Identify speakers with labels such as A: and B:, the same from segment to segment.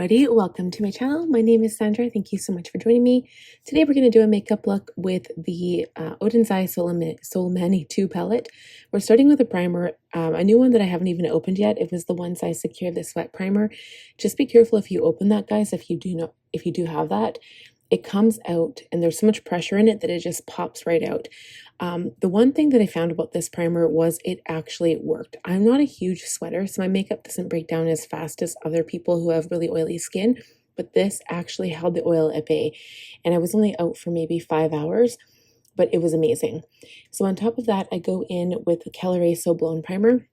A: everybody, welcome to my channel. My name is Sandra. Thank you so much for joining me. Today we're going to do a makeup look with the Oden's Eye Solmane 2 palette. We're starting with a primer, a new one that I haven't even opened yet. It was the One Size Secure the Sweat primer. Just be careful if you open that, guys. If you do have that, it comes out and there's so much pressure in it that it just pops right out. The one thing that I found about this primer was it actually worked. I'm not a huge sweater, so my makeup doesn't break down as fast as other people who have really oily skin, but this actually held the oil at bay. And I was only out for maybe 5 hours, but it was amazing. So on top of that, I go in with the Caliray So Blown primer.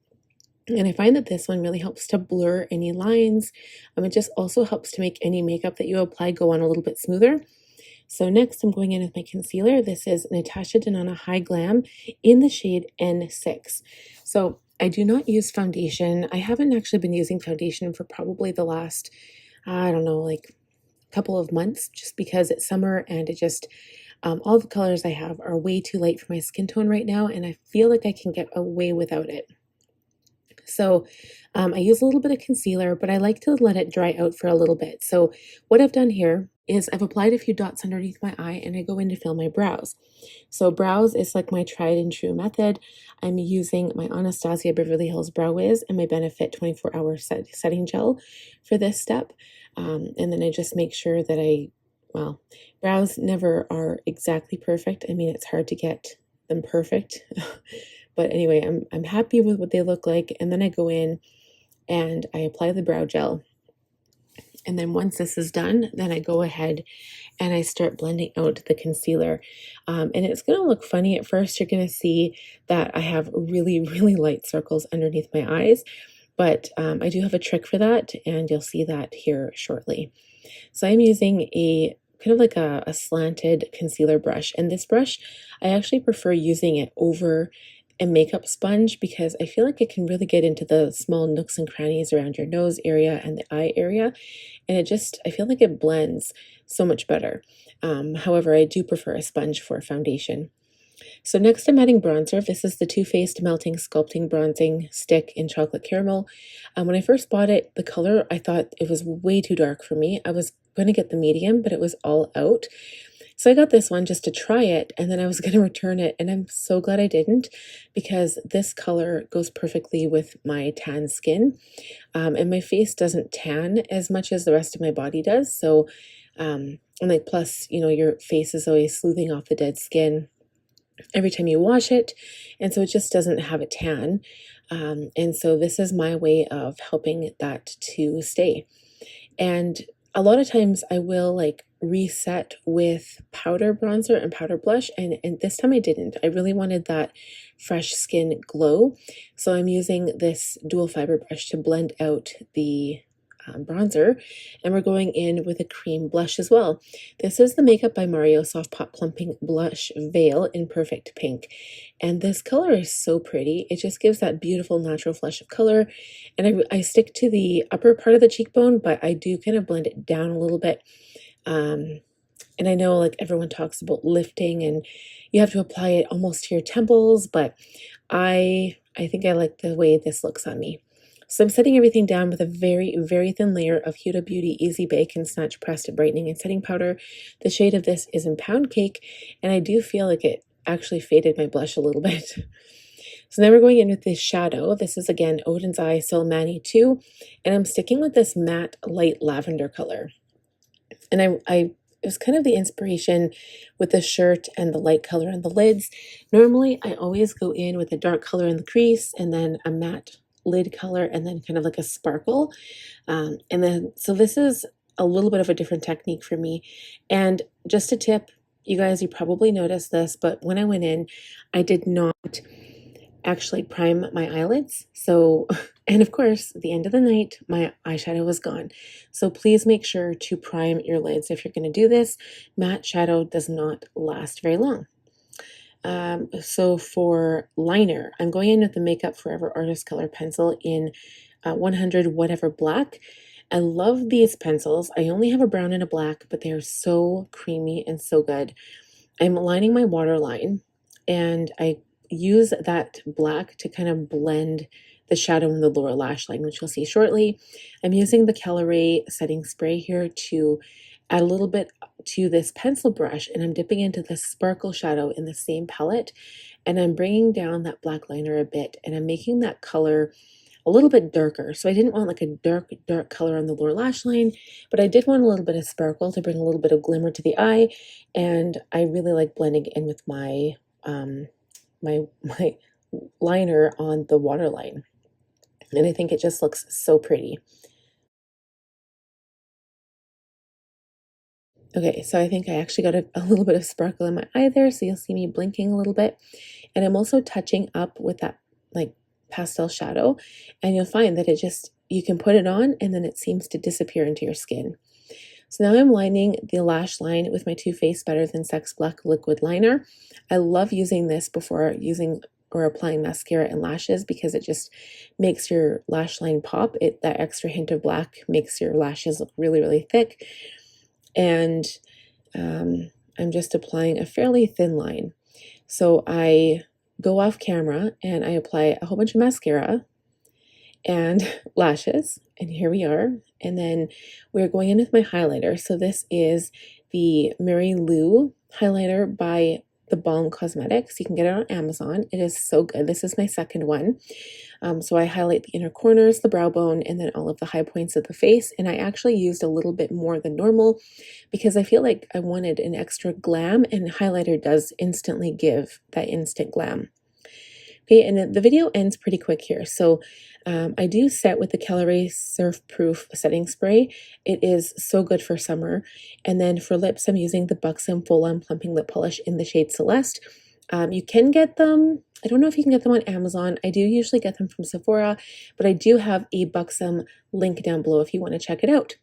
A: And I find that this one really helps to blur any lines. It just also helps to make any makeup that you apply go on a little bit smoother. So next I'm going in with my concealer. This is Natasha Denona HY-Glam in the shade N6. So I do not use foundation. I haven't actually been using foundation for probably the last, I don't know, like a couple of months, just because it's summer and it just, all the colors I have are way too light for my skin tone right now, and I feel like I can get away without it. So I use a little bit of concealer, but I like to let it dry out for a little bit. So what I've done here is I've applied a few dots underneath my eye and I go in to fill my brows. So brows is like my tried and true method. I'm using my Anastasia Beverly Hills Brow Wiz and my Benefit 24-hour setting gel for this step. And then I just make sure that well, brows never are exactly perfect. I mean, it's hard to get them perfect. But anyway, I'm happy with what they look like. And then I go in and I apply the brow gel. And then once this is done, then I go ahead and I start blending out the concealer. And it's going to look funny at first. You're going to see that I have really, really light circles underneath my eyes. But I do have a trick for that, and you'll see that here shortly. So I'm using a kind of like a slanted concealer brush. And this brush, I actually prefer using it over a makeup sponge because I feel like it can really get into the small nooks and crannies around your nose area and the eye area. And I feel like it blends so much better. However, I do prefer a sponge for foundation. So next I'm adding bronzer. This is the Too Faced Melting Sculpting Bronzing Stick in Chocolate Caramel. When I first bought it, the color, I thought it was way too dark for me. I was going to get the medium, but it was all out. So I got this one just to try it, and then I was going to return it, and I'm so glad I didn't, because this color goes perfectly with my tan skin, and my face doesn't tan as much as the rest of my body does. So, and like, plus, you know, your face is always smoothing off the dead skin every time you wash it, and so it just doesn't have a tan. And so this is my way of helping that to stay. And a lot of times I will like reset with powder bronzer and powder blush, and this time I didn't. I really wanted that fresh skin glow, so I'm using this dual fiber brush to blend out the bronzer, and we're going in with a cream blush as well. This is the Makeup by Mario Soft Pop Plumping Blush Veil in Perfect Pink, and this color is so pretty. It just gives that beautiful natural flush of color, and I stick to the upper part of the cheekbone, but I do kind of blend it down a little bit. And I know like everyone talks about lifting and you have to apply it almost to your temples, but I think I like the way this looks on me. So I'm setting everything down with a very, very thin layer of Huda Beauty Easy Bake and Snatch Pressed Brightening and Setting Powder. The shade of this is in Pound Cake, and I do feel like it actually faded my blush a little bit. So now we're going in with this shadow. This is again Oden's Eye Solmane 2, and I'm sticking with this matte light lavender color. And it was kind of the inspiration with the shirt and the light color on the lids. Normally, I always go in with a dark color in the crease and then a matte lid color and then kind of like a sparkle. So this is a little bit of a different technique for me. And just a tip, you guys, you probably noticed this, but when I went in, I did not actually prime my eyelids. So, and of course, at the end of the night, my eyeshadow was gone. So please make sure to prime your lids if you're going to do this. Matte shadow does not last very long. So for liner, I'm going in with the Makeup Forever Artist Color Pencil in 100 Whatever Black. I love these pencils. I only have a brown and a black, but they are so creamy and so good. I'm lining my waterline, and I use that black to kind of blend the shadow in the lower lash line, which you'll see shortly. I'm using the Caliray setting spray here to add a little bit to this pencil brush, and I'm dipping into the sparkle shadow in the same palette, and I'm bringing down that black liner a bit, and I'm making that color a little bit darker. So I didn't want like a dark color on the lower lash line, but I did want a little bit of sparkle to bring a little bit of glimmer to the eye, and I really like blending in with my my liner on the waterline, and I think it just looks so pretty. Okay, so I think I actually got a little bit of sparkle in my eye there, so you'll see me blinking a little bit. And I'm also touching up with that like pastel shadow, and you'll find that you can put it on and then it seems to disappear into your skin. So now I'm lining the lash line with my Too Faced Better Than Sex Black Liquid Liner. I love using this before using or applying mascara and lashes because it just makes your lash line pop. That extra hint of black makes your lashes look really, really thick. And I'm just applying a fairly thin line. So I go off camera and I apply a whole bunch of mascara and lashes, and here we are. And then we're going in with my highlighter. So this is the Mary Lou highlighter by the Balm Cosmetics. You can get it on Amazon. It is so good. This is my second one. So I highlight the inner corners, the brow bone, and then all of the high points of the face. And I actually used a little bit more than normal because I feel like I wanted an extra glam, and highlighter does instantly give that instant glam. Okay, and the video ends pretty quick here. So I do set with the Caliray Surfproof setting spray. It is so good for summer. And then for lips, I'm using the Buxom Full On Plumping Lip Polish in the shade Celeste. You can get them, I don't know if you can get them on Amazon. I do usually get them from Sephora, but I do have a Buxom link down below if you want to check it out.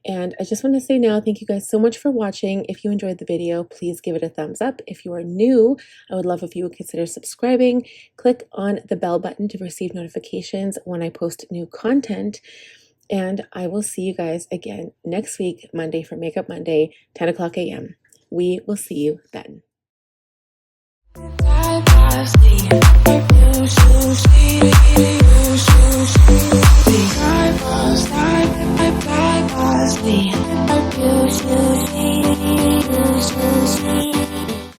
A: And I just want to say now, thank you guys so much for watching. If you enjoyed the video, please give it a thumbs up. If you are new, I would love if you would consider subscribing. Click on the bell button to receive notifications when I post new content. And I will see you guys again next week, Monday for Makeup Monday, 10 o'clock a.m. We will see you then.